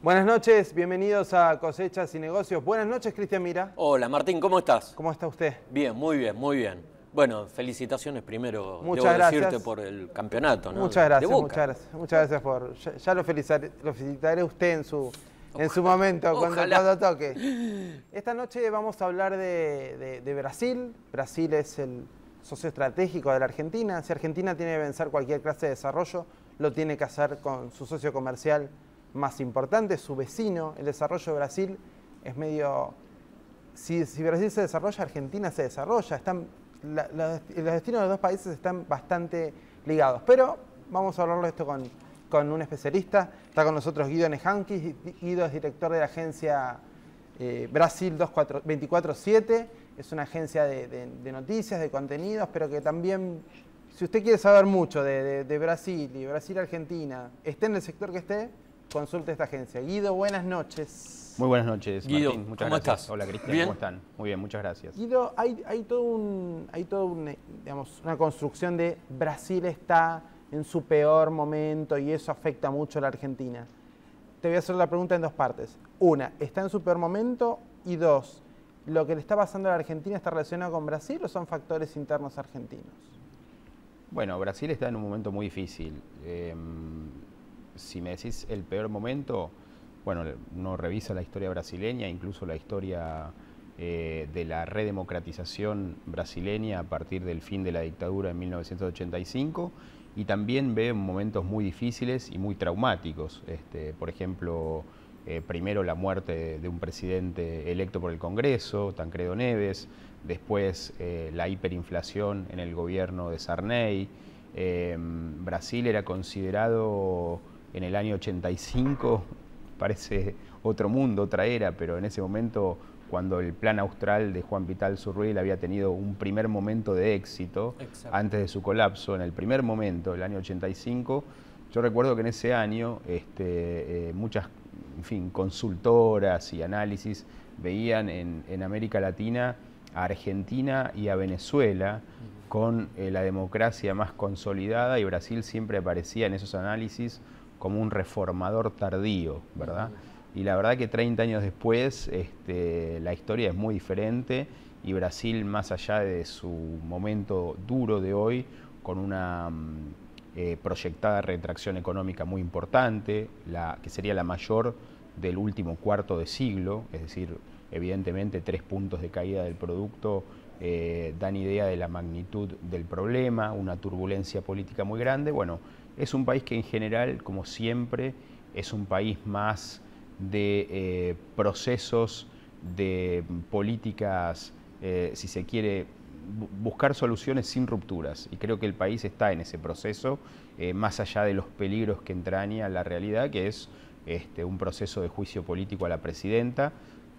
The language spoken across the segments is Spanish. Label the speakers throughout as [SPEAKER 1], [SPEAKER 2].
[SPEAKER 1] Buenas noches, bienvenidos a Cosechas y Negocios. Buenas noches, Cristian Mira.
[SPEAKER 2] Hola Martín, ¿cómo estás?
[SPEAKER 1] ¿Cómo está usted?
[SPEAKER 2] Bien, muy bien, muy bien. Bueno, felicitaciones primero,
[SPEAKER 1] Muchas gracias.
[SPEAKER 2] decirte por el campeonato, ¿no?
[SPEAKER 1] Muchas gracias,
[SPEAKER 2] de Boca.
[SPEAKER 1] muchas gracias. Muchas gracias por... Ya lo felicitaré a usted en su momento, cuando toque. Esta noche vamos a hablar de Brasil. Brasil es el socio estratégico de la Argentina. Si Argentina tiene que vencer cualquier clase de desarrollo, lo tiene que hacer con su socio comercial más importante, su vecino. El desarrollo de Brasil es medio... Si Brasil se desarrolla, Argentina se desarrolla. Los destinos de los dos países están bastante ligados. Pero vamos a hablarlo de esto con un especialista. Está con nosotros Guido Nejankis. Guido es director de la agencia Brasil 24/7. Es una agencia de noticias, de contenidos, pero que también, si usted quiere saber mucho de Brasil y Brasil-Argentina, esté en el sector que esté, consulte esta agencia. Guido, buenas noches.
[SPEAKER 3] Muy buenas noches,
[SPEAKER 2] Guido,
[SPEAKER 3] Martín. Muchas
[SPEAKER 2] ¿cómo
[SPEAKER 3] gracias.
[SPEAKER 2] estás?
[SPEAKER 3] Hola, Cristian.
[SPEAKER 2] ¿Bien?
[SPEAKER 3] ¿Cómo están? Muy bien, muchas gracias.
[SPEAKER 1] Guido, hay todo digamos, una construcción de Brasil está en su peor momento y eso afecta mucho a la Argentina. Te voy a hacer la pregunta en dos partes. Una, ¿está en su peor momento? Y dos, ¿lo que le está pasando a la Argentina está relacionado con Brasil o son factores internos argentinos?
[SPEAKER 3] Bueno, Brasil está en un momento muy difícil. Si me decís el peor momento, bueno, uno revisa la historia brasileña, incluso la historia de la redemocratización brasileña a partir del fin de la dictadura en 1985, y también ve momentos muy difíciles y muy traumáticos. Por ejemplo, primero la muerte de un presidente electo por el Congreso, Tancredo Neves, después la hiperinflación en el gobierno de Sarney. Brasil era considerado en el año 85, parece otro mundo, otra era, pero en ese momento, cuando el plan austral de Juan Vital Zurruel había tenido un primer momento de éxito, antes de su colapso, en el primer momento, el año 85, yo recuerdo que en ese año muchas, consultoras y análisis veían en América Latina a Argentina y a Venezuela con la democracia más consolidada, y Brasil siempre aparecía en esos análisis como un reformador tardío, ¿verdad? Y la verdad que 30 años después la historia es muy diferente, y Brasil, más allá de su momento duro de hoy, con una proyectada retracción económica muy importante, que sería la mayor del último cuarto de siglo, es decir, evidentemente 3 puntos de caída del producto dan idea de la magnitud del problema, una turbulencia política muy grande. Bueno, es un país que en general, como siempre, es un país más de procesos, de políticas, si se quiere, buscar soluciones sin rupturas. Y creo que el país está en ese proceso, más allá de los peligros que entraña la realidad, que es un proceso de juicio político a la presidenta,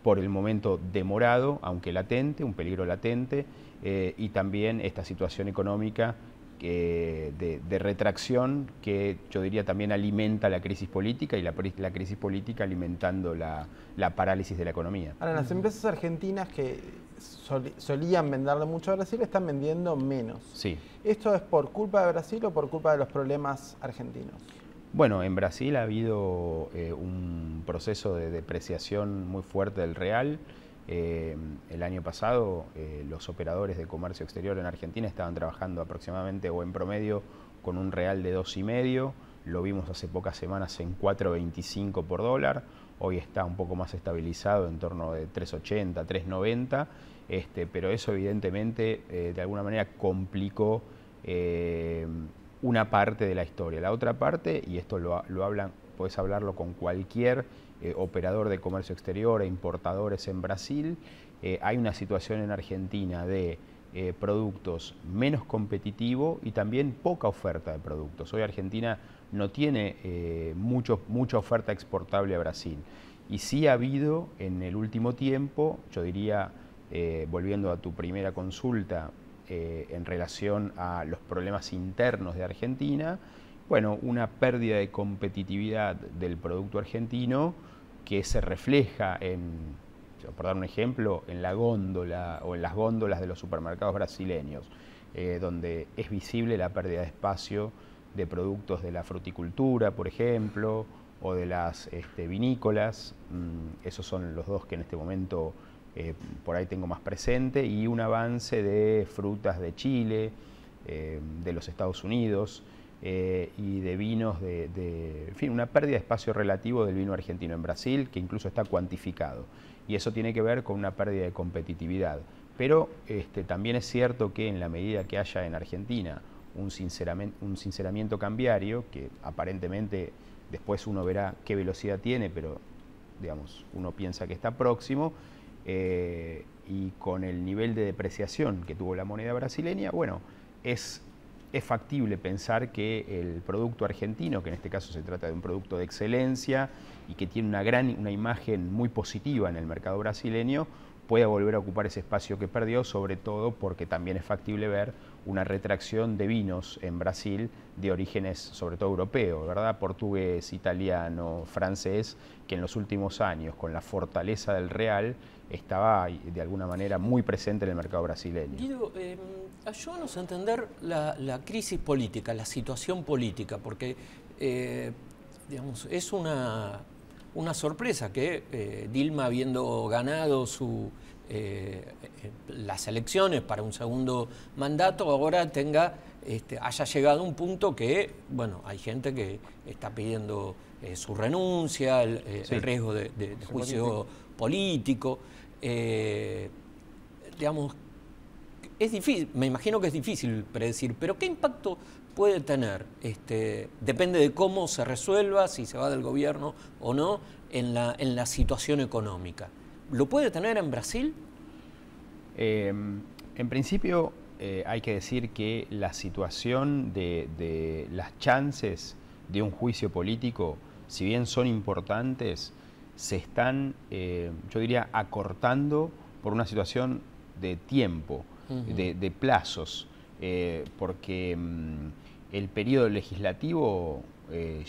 [SPEAKER 3] por el momento demorado, aunque latente, un peligro latente, y también esta situación económica de retracción que yo diría también alimenta la crisis política, y la crisis política alimentando la parálisis de la economía.
[SPEAKER 1] Ahora, las empresas argentinas que solían venderle mucho a Brasil están vendiendo menos.
[SPEAKER 3] Sí.
[SPEAKER 1] ¿Esto es por culpa de Brasil o por culpa de los problemas argentinos?
[SPEAKER 3] Bueno, en Brasil ha habido un proceso de depreciación muy fuerte del real. El año pasado los operadores de comercio exterior en Argentina estaban trabajando aproximadamente o en promedio con un real de 2,5. Lo vimos hace pocas semanas en 4,25 por dólar. Hoy está un poco más estabilizado en torno de 3,80, 3,90. Pero eso evidentemente de alguna manera complicó una parte de la historia. La otra parte, y esto podés hablarlo con cualquier operador de comercio exterior e importadores en Brasil, hay una situación en Argentina de productos menos competitivos y también poca oferta de productos. Hoy Argentina no tiene mucha oferta exportable a Brasil, y sí ha habido en el último tiempo, yo diría, volviendo a tu primera consulta, en relación a los problemas internos de Argentina, bueno, una pérdida de competitividad del producto argentino que se refleja por dar un ejemplo, en la góndola o en las góndolas de los supermercados brasileños, donde es visible la pérdida de espacio de productos de la fruticultura, por ejemplo, o de las vinícolas. Esos son los dos que en este momento por ahí tengo más presente, y un avance de frutas de Chile, de los Estados Unidos, y de vinos en fin, una pérdida de espacio relativo del vino argentino en Brasil, que incluso está cuantificado. Y eso tiene que ver con una pérdida de competitividad. Pero también es cierto que en la medida que haya en Argentina un sinceramiento cambiario, que aparentemente después uno verá qué velocidad tiene, pero digamos, uno piensa que está próximo, y con el nivel de depreciación que tuvo la moneda brasileña, bueno, es factible pensar que el producto argentino, que en este caso se trata de un producto de excelencia y que tiene una imagen muy positiva en el mercado brasileño, pueda volver a ocupar ese espacio que perdió, sobre todo porque también es factible ver una retracción de vinos en Brasil de orígenes sobre todo europeos, ¿verdad? Portugués, italiano, francés, que en los últimos años, con la fortaleza del real, estaba de alguna manera muy presente en el mercado brasileño.
[SPEAKER 2] Guido, ayúdanos a entender la crisis política, la situación política, porque digamos, es una sorpresa que Dilma, habiendo ganado las elecciones para un segundo mandato, ahora haya llegado a un punto que, bueno, hay gente que está pidiendo su renuncia, el riesgo de juicio político. Digamos, es difícil, me imagino que es difícil predecir, pero ¿qué impacto puede tener? Depende de cómo se resuelva, si se va del gobierno o no, en la situación económica. ¿Lo puede tener en Brasil?
[SPEAKER 3] En principio hay que decir que la situación de las chances de un juicio político, si bien son importantes, se están, yo diría, acortando por una situación de tiempo, de plazos, porque el periodo legislativo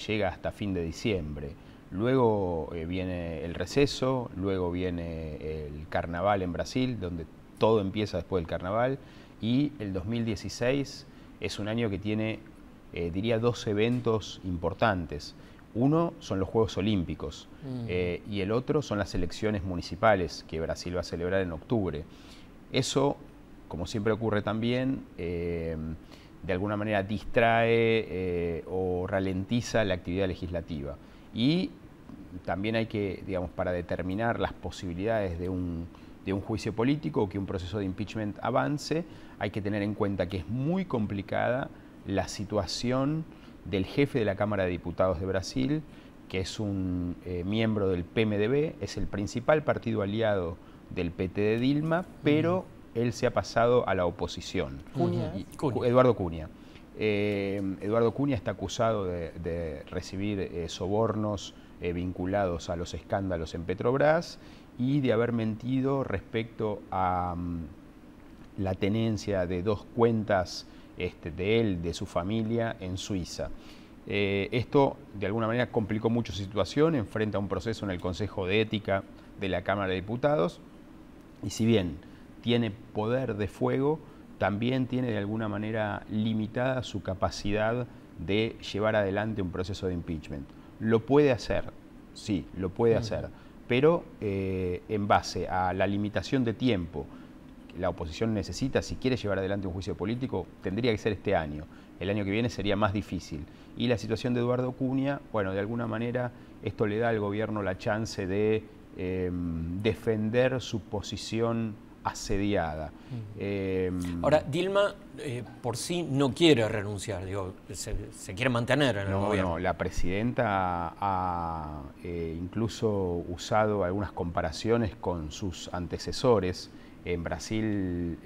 [SPEAKER 3] llega hasta fin de diciembre. Luego viene el receso, luego viene el carnaval en Brasil, donde todo empieza después del carnaval, y el 2016 es un año que tiene, diría, dos eventos importantes. Uno son los Juegos Olímpicos y el otro son las elecciones municipales que Brasil va a celebrar en octubre. Eso, como siempre ocurre también, de alguna manera distrae o ralentiza la actividad legislativa. Y también hay que, digamos, para determinar las posibilidades de un juicio político o que un proceso de impeachment avance, hay que tener en cuenta que es muy complicada la situación del jefe de la Cámara de Diputados de Brasil, que es un miembro del PMDB, es el principal partido aliado del PT de Dilma, pero él se ha pasado a la oposición. Eduardo Cunha. Eduardo Cunha está acusado de recibir sobornos vinculados a los escándalos en Petrobras y de haber mentido respecto a la tenencia de 2 cuentas de él, de su familia, en Suiza. Esto de alguna manera complicó mucho su situación, enfrenta un proceso en el Consejo de Ética de la Cámara de Diputados, y si bien tiene poder de fuego, también tiene de alguna manera limitada su capacidad de llevar adelante un proceso de impeachment. Lo puede hacer, sí, lo puede hacer, pero en base a la limitación de tiempo que la oposición necesita, si quiere llevar adelante un juicio político, tendría que ser este año. El año que viene sería más difícil. Y la situación de Eduardo Cunha, bueno, de alguna manera esto le da al gobierno la chance de defender su posición asediada.
[SPEAKER 2] Ahora, Dilma por sí no quiere renunciar, digo, se quiere mantener en el gobierno.
[SPEAKER 3] No, la presidenta ha incluso usado algunas comparaciones con sus antecesores. En Brasil,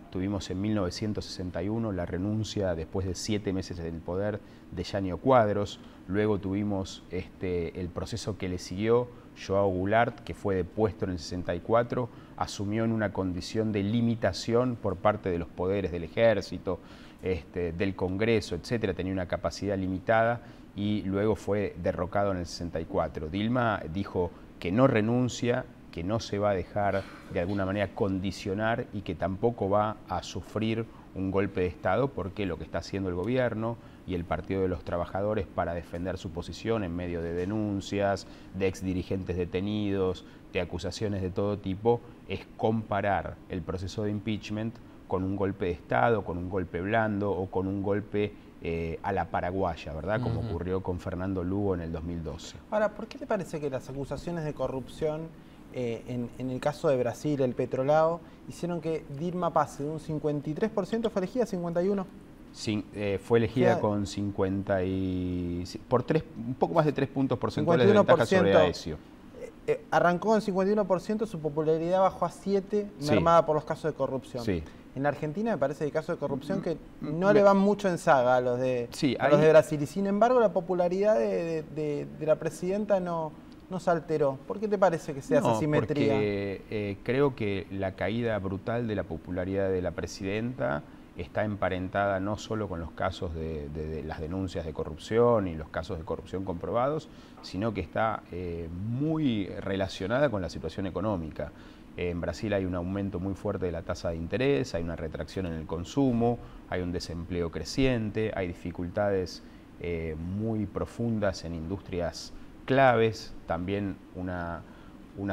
[SPEAKER 3] tuvimos en 1961 la renuncia después de 7 meses en el poder de Jânio Quadros. Luego tuvimos el proceso que le siguió. João Goulart, que fue depuesto en el 64, asumió en una condición de limitación por parte de los poderes del ejército, del Congreso, etcétera. Tenía una capacidad limitada y luego fue derrocado en el 64. Dilma dijo que no renuncia, que no se va a dejar de alguna manera condicionar y que tampoco va a sufrir un golpe de Estado, porque lo que está haciendo el gobierno y el Partido de los Trabajadores para defender su posición en medio de denuncias, de exdirigentes detenidos, de acusaciones de todo tipo, es comparar el proceso de impeachment con un golpe de Estado, con un golpe blando o con un golpe a la paraguaya, ¿verdad? Como ocurrió con Fernando Lugo en el 2012.
[SPEAKER 1] Ahora, ¿por qué te parece que las acusaciones de corrupción en el caso de Brasil, el Petrolao, hicieron que Dilma pase de un 53%, fue elegida 51%?
[SPEAKER 3] Fue elegida con 50 y... por un poco más de 3 puntos porcentuales de ventaja sobre Aécio.
[SPEAKER 1] Arrancó en 51%, su popularidad bajó a 7, mermada por los casos de corrupción. Sí. En Argentina me parece el caso de corrupción que no le van mucho en saga a los de Brasil. Y sin embargo la popularidad de la presidenta no se alteró. ¿Por qué te parece que sea esa simetría?
[SPEAKER 3] Porque creo que la caída brutal de la popularidad de la presidenta está emparentada no solo con los casos de las denuncias de corrupción y los casos de corrupción comprobados, sino que está muy relacionada con la situación económica. En Brasil hay un aumento muy fuerte de la tasa de interés, hay una retracción en el consumo, hay un desempleo creciente, hay dificultades muy profundas en industrias claves, también una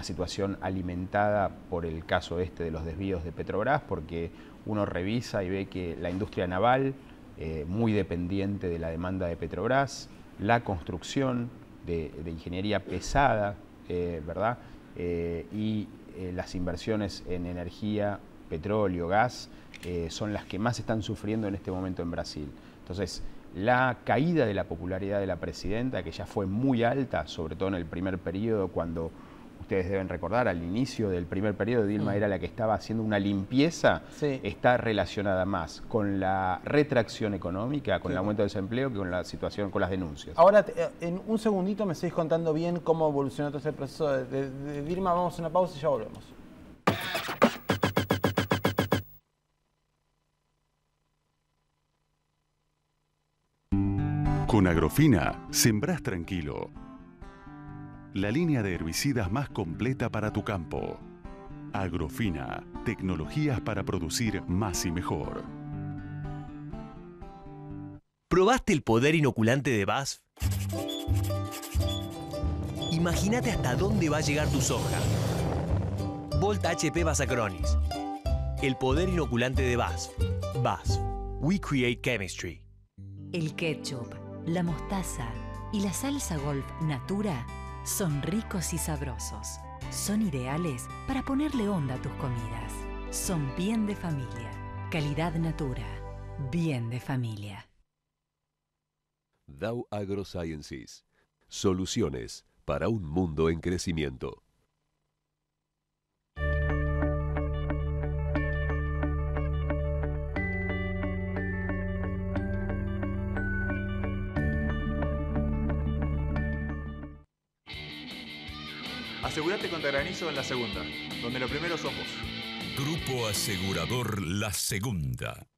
[SPEAKER 3] situación alimentada por el caso de los desvíos de Petrobras, porque uno revisa y ve que la industria naval, muy dependiente de la demanda de Petrobras, la construcción de ingeniería pesada, ¿verdad? Y las inversiones en energía, petróleo, gas, son las que más están sufriendo en este momento en Brasil. Entonces, la caída de la popularidad de la presidenta, que ya fue muy alta, sobre todo en el primer periodo, cuando ustedes deben recordar, al inicio del primer periodo Dilma era la que estaba haciendo una limpieza, está relacionada más con la retracción económica, con el aumento del desempleo, que con la situación, con las denuncias.
[SPEAKER 1] Ahora, en un segundito me seguís contando bien cómo evolucionó todo ese proceso de Dilma. Vamos a una pausa y ya volvemos.
[SPEAKER 4] Con Agrofina, sembrás tranquilo. La línea de herbicidas más completa para tu campo. Agrofina, tecnologías para producir más y mejor.
[SPEAKER 5] ¿Probaste el poder inoculante de BASF? Imagínate hasta dónde va a llegar tu soja. Volta HP Basacronis. El poder inoculante de BASF. BASF. We create chemistry.
[SPEAKER 6] El ketchup, la mostaza y la salsa Golf Natura son ricos y sabrosos. Son ideales para ponerle onda a tus comidas. Son bien de familia. Calidad Natura. Bien de familia.
[SPEAKER 7] Dow AgroSciences. Soluciones para un mundo en crecimiento.
[SPEAKER 8] Asegurate contra granizo en La Segunda, donde lo primero sos vos.
[SPEAKER 9] Grupo Asegurador La Segunda.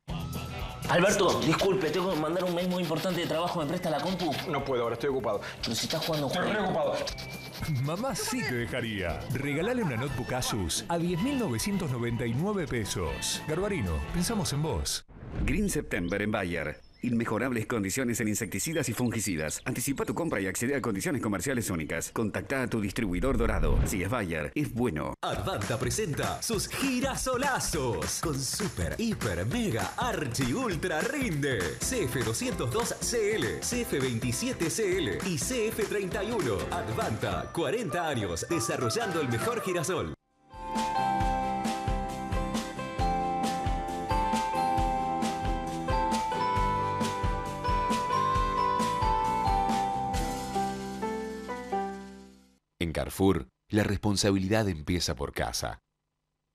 [SPEAKER 10] Alberto, disculpe, tengo que mandar un mail muy importante de trabajo. ¿Me presta la compu?
[SPEAKER 8] No puedo, ahora estoy ocupado.
[SPEAKER 10] Pero si estás jugando...
[SPEAKER 8] Estoy re ocupado.
[SPEAKER 9] Mamá sí que dejaría. Regalale una notebook Asus a 10.999 pesos. Garbarino, pensamos en vos.
[SPEAKER 11] Green September en Bayer. Inmejorables condiciones en insecticidas y fungicidas. Anticipa tu compra y accede a condiciones comerciales únicas. Contacta a tu distribuidor Dorado. Si es Bayer, es bueno.
[SPEAKER 5] Advanta presenta sus girasolazos con super, hiper, mega, archi, ultra rinde. CF202CL, CF27CL y CF31. Advanta, 40 años desarrollando el mejor girasol.
[SPEAKER 7] En Carrefour, la responsabilidad empieza por casa.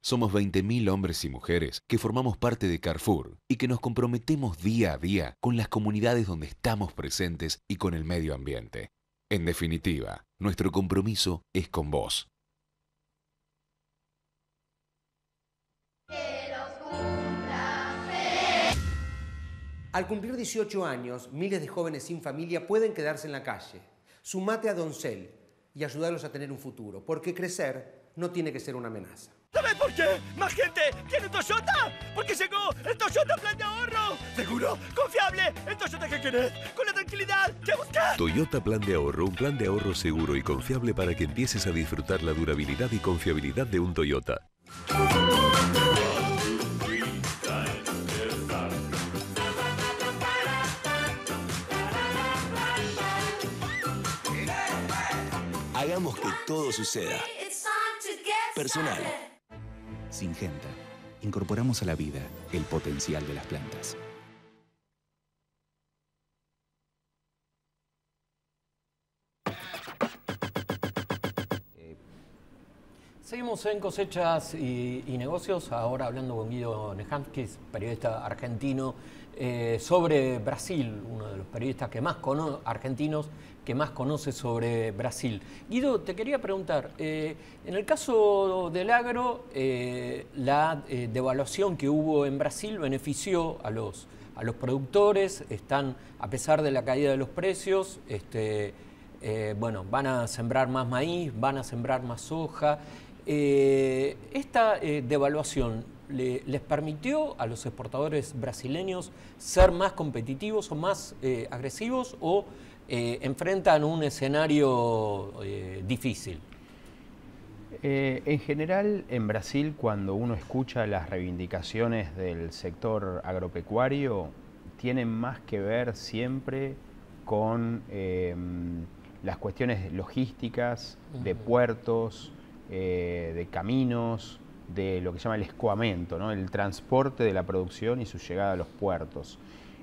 [SPEAKER 7] Somos 20.000 hombres y mujeres que formamos parte de Carrefour y que nos comprometemos día a día con las comunidades donde estamos presentes y con el medio ambiente. En definitiva, nuestro compromiso es con vos.
[SPEAKER 12] Al cumplir 18 años, miles de jóvenes sin familia pueden quedarse en la calle. Sumate a Doncel. y ayudarlos a tener un futuro, porque crecer no tiene que ser una amenaza.
[SPEAKER 13] ¿Sabes por qué? ¡Más gente tiene Toyota! ¡Porque llegó el Toyota Plan de Ahorro! ¡Seguro! ¡Confiable! ¡El Toyota que querés! ¡Con la tranquilidad que buscás!
[SPEAKER 14] Toyota Plan de Ahorro, un plan de ahorro seguro y confiable para que empieces a disfrutar la durabilidad y confiabilidad de un Toyota.
[SPEAKER 15] Hagamos que todo suceda. Personal.
[SPEAKER 16] Syngenta. Incorporamos a la vida el potencial de las plantas.
[SPEAKER 2] Seguimos en Cosechas y Negocios, ahora hablando con Guido Nehamskis, periodista argentino, sobre Brasil, uno de los periodistas que más argentinos que más conoce sobre Brasil. Guido, te quería preguntar, en el caso del agro, la devaluación que hubo en Brasil benefició a los productores, están, a pesar de la caída de los precios, bueno, van a sembrar más maíz, van a sembrar más soja. Esta devaluación les permitió a los exportadores brasileños ser más competitivos o más agresivos, o enfrentan un escenario difícil.
[SPEAKER 3] En general, en Brasil, cuando uno escucha las reivindicaciones del sector agropecuario, tienen más que ver siempre con las cuestiones logísticas, de puertos, de caminos, de lo que se llama el escoamento, ¿no? El transporte de la producción y su llegada a los puertos.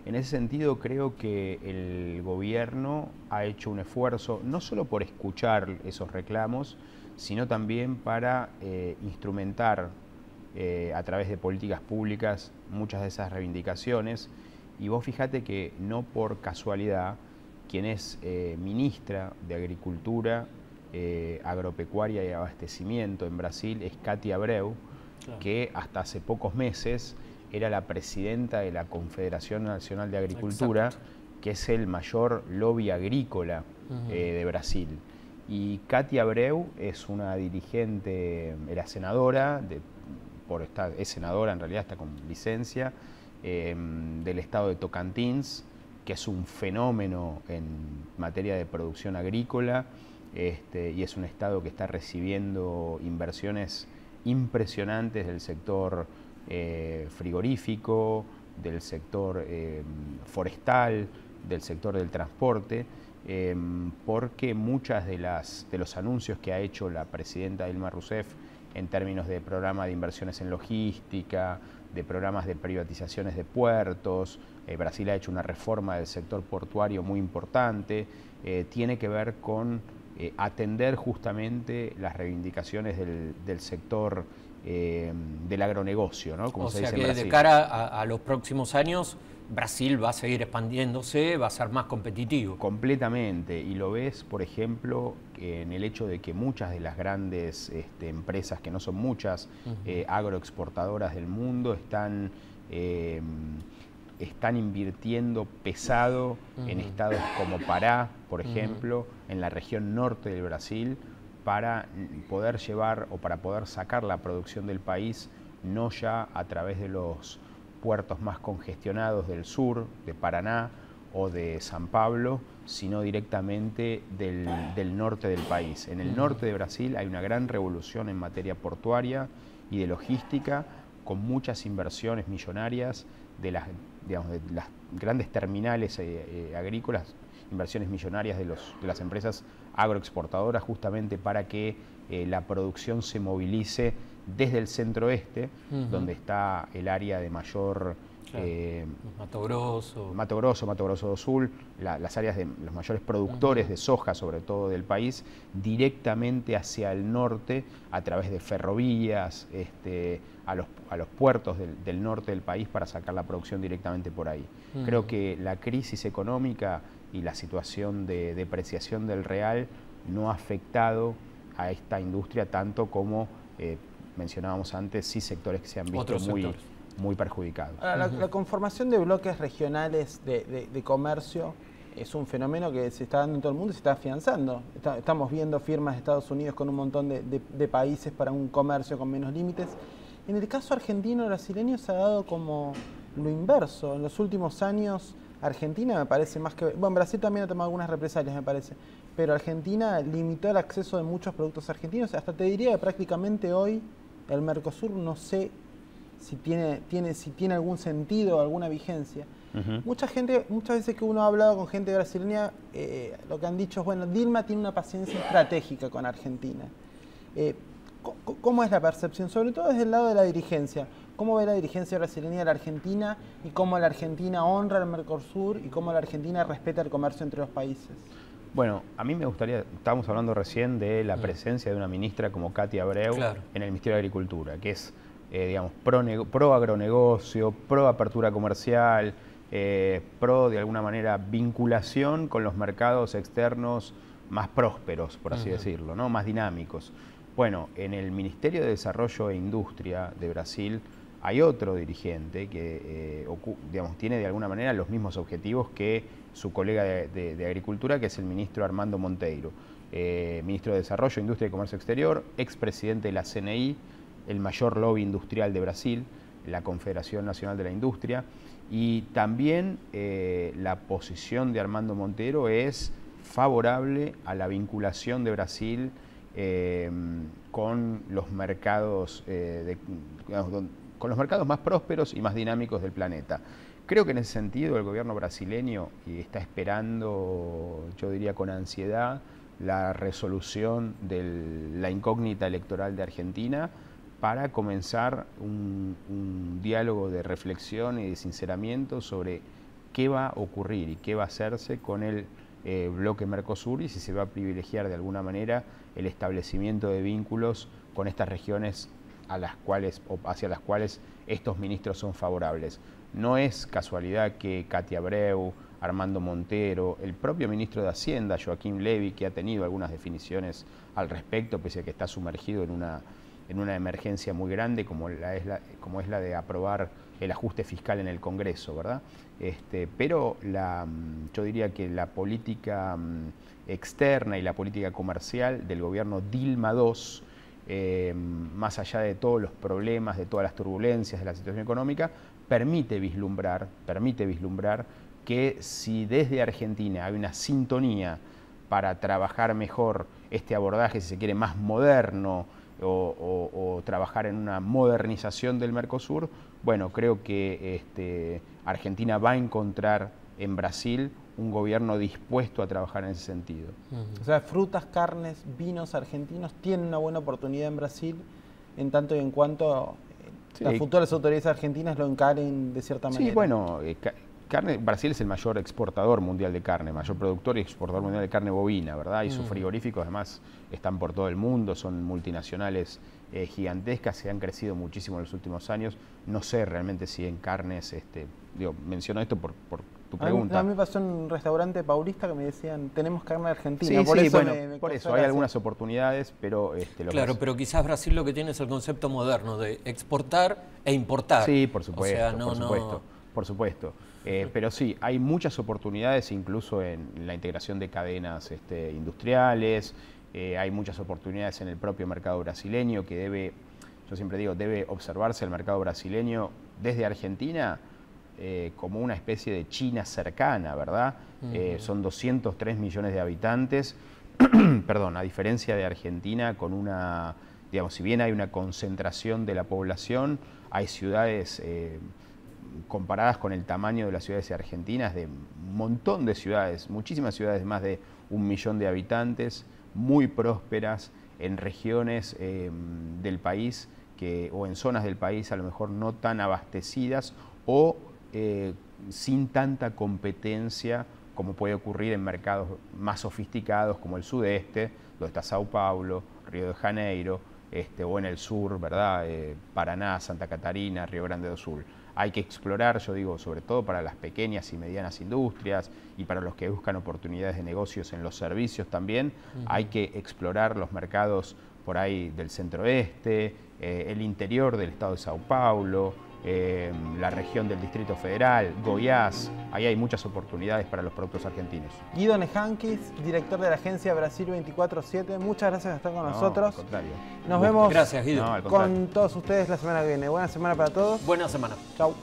[SPEAKER 3] En ese sentido, creo que el gobierno ha hecho un esfuerzo no solo por escuchar esos reclamos, sino también para instrumentar a través de políticas públicas muchas de esas reivindicaciones. Y vos fíjate que no por casualidad, quien es ministra de Agricultura, Agropecuaria y Abastecimiento en Brasil es Cátia Abreu, claro, que hasta hace pocos meses era la presidenta de la Confederación Nacional de Agricultura, exacto, que es el mayor lobby agrícola de Brasil. Y Cátia Abreu es una dirigente, era senadora, es senadora en realidad, está con licencia, del estado de Tocantins, que es un fenómeno en materia de producción agrícola, y es un estado que está recibiendo inversiones impresionantes del sector frigorífico, del sector forestal, del sector del transporte, porque muchas de los anuncios que ha hecho la presidenta Dilma Rousseff en términos de programa de inversiones en logística, de programas de privatizaciones de puertos, Brasil ha hecho una reforma del sector portuario muy importante, tiene que ver con atender justamente las reivindicaciones del sector del agronegocio, ¿no? Como se dice en Brasil.
[SPEAKER 2] De cara a los próximos años, Brasil va a seguir expandiéndose, va a ser más competitivo.
[SPEAKER 3] Completamente, y lo ves, por ejemplo, en el hecho de que muchas de las grandes empresas, que no son muchas, agroexportadoras del mundo, están invirtiendo pesado en estados como Pará, por ejemplo, en la región norte del Brasil, para poder llevar o para poder sacar la producción del país, no ya a través de los puertos más congestionados del sur, de Paraná o de San Pablo, sino directamente del norte del país. En el norte de Brasil hay una gran revolución en materia portuaria y de logística, con muchas inversiones millonarias de las grandes terminales agrícolas, inversiones millonarias de las empresas agroexportadoras, justamente para que la producción se movilice desde el centro-oeste, donde está el área de mayor... Mato Grosso do Sul, las áreas de los mayores productores de soja, sobre todo del país, directamente hacia el norte, a través de ferrovías, a los puertos del norte del país, para sacar la producción directamente por ahí. Creo que la crisis económica y la situación de depreciación del real no ha afectado a esta industria tanto como mencionábamos antes, sí, sectores que se han visto muy perjudicados.
[SPEAKER 1] La conformación de bloques regionales de comercio es un fenómeno que se está dando en todo el mundo y se está afianzando. Estamos viendo firmas de Estados Unidos con un montón de países para un comercio con menos límites. En el caso argentino-brasileño se ha dado como lo inverso. En los últimos años, Argentina me parece más que... Bueno, Brasil también ha tomado algunas represalias, me parece. Pero Argentina limitó el acceso de muchos productos argentinos. Hasta te diría que prácticamente hoy el Mercosur no sé si tiene algún sentido o alguna vigencia. Muchas veces que uno ha hablado con gente brasileña, lo que han dicho es, bueno, Dilma tiene una paciencia estratégica con Argentina. ¿Cómo es la percepción? Sobre todo desde el lado de la dirigencia. ¿Cómo ve la dirigencia brasileña de la Argentina y cómo la Argentina honra el Mercosur y cómo la Argentina respeta el comercio entre los países?
[SPEAKER 3] Bueno, a mí me gustaría, estábamos hablando recién de la presencia de una ministra como Katy Abreu en el Ministerio de Agricultura, que es, digamos, pro agronegocio, pro apertura comercial, pro, de alguna manera, vinculación con los mercados externos más prósperos, por así decirlo, ¿no? Más dinámicos. Bueno, en el Ministerio de Desarrollo e Industria de Brasil hay otro dirigente que digamos, tiene de alguna manera los mismos objetivos que su colega de Agricultura, que es el ministro Armando Monteiro, ministro de Desarrollo, Industria y Comercio Exterior, expresidente de la CNI, el mayor lobby industrial de Brasil, la Confederación Nacional de la Industria, y también la posición de Armando Monteiro es favorable a la vinculación de Brasil con los mercados con los mercados más prósperos y más dinámicos del planeta. Creo que en ese sentido el gobierno brasileño está esperando, yo diría con ansiedad, la resolución de la incógnita electoral de Argentina para comenzar un diálogo de reflexión y de sinceramiento sobre qué va a ocurrir y qué va a hacerse con el bloque Mercosur y si se va a privilegiar de alguna manera el establecimiento de vínculos con estas regiones hacia las cuales estos ministros son favorables. No es casualidad que Katy Abreu, Armando Monteiro, el propio ministro de Hacienda, Joaquín Levy, que ha tenido algunas definiciones al respecto, pese a que está sumergido en una emergencia muy grande como es la de aprobar el ajuste fiscal en el Congreso, ¿verdad? Pero yo diría que la política externa y la política comercial del gobierno Dilma II, más allá de todos los problemas, de todas las turbulencias de la situación económica, permite vislumbrar que si desde Argentina hay una sintonía para trabajar mejor este abordaje, si se quiere, más moderno o trabajar en una modernización del Mercosur, bueno, creo que Argentina va a encontrar en Brasil un gobierno dispuesto a trabajar en ese sentido.
[SPEAKER 1] O sea, frutas, carnes, vinos argentinos tienen una buena oportunidad en Brasil en tanto y en cuanto las futuras autoridades argentinas lo encaren de cierta manera.
[SPEAKER 3] Sí, bueno, Brasil es el mayor exportador mundial de carne, mayor productor y exportador mundial de carne bovina, ¿verdad? Y sus frigoríficos además están por todo el mundo, son multinacionales gigantescas que han crecido muchísimo en los últimos años. No sé realmente si en carnes, menciono esto por tu pregunta.
[SPEAKER 1] A mí me pasó en un restaurante paulista que me decían, tenemos carne argentina.
[SPEAKER 3] Sí,
[SPEAKER 1] por eso
[SPEAKER 3] por eso hay algunas oportunidades, pero...
[SPEAKER 2] pero quizás Brasil lo que tiene es el concepto moderno de exportar e importar.
[SPEAKER 3] Sí, por supuesto,
[SPEAKER 2] o sea,
[SPEAKER 3] por supuesto. Pero sí, hay muchas oportunidades incluso en la integración de cadenas industriales, hay muchas oportunidades en el propio mercado brasileño que yo siempre digo, debe observarse el mercado brasileño desde Argentina como una especie de China cercana, ¿verdad? Son 203 millones de habitantes, perdón, a diferencia de Argentina con si bien hay una concentración de la población, hay ciudades comparadas con el tamaño de las ciudades argentinas, de un montón de ciudades, muchísimas ciudades de más de 1 millón de habitantes, muy prósperas en regiones del país o en zonas del país a lo mejor no tan abastecidas o sin tanta competencia como puede ocurrir en mercados más sofisticados como el sudeste, donde está Sao Paulo, Río de Janeiro, o en el sur, ¿verdad? Paraná, Santa Catarina, Río Grande do Sul. Hay que explorar, yo digo, sobre todo para las pequeñas y medianas industrias y para los que buscan oportunidades de negocios en los servicios también, hay que explorar los mercados por ahí del centro-oeste, el interior del estado de Sao Paulo, la región del Distrito Federal, Goiás. Ahí hay muchas oportunidades para los productos argentinos.
[SPEAKER 1] Guido Nejanquis, director de la agencia Brasil 24/7, muchas gracias por estar con nosotros.
[SPEAKER 3] Al contrario.
[SPEAKER 1] Nos vemos
[SPEAKER 2] Gracias, Guido.
[SPEAKER 1] con todos ustedes la semana que viene. Buena semana para todos.
[SPEAKER 2] Buena semana.
[SPEAKER 1] Chau.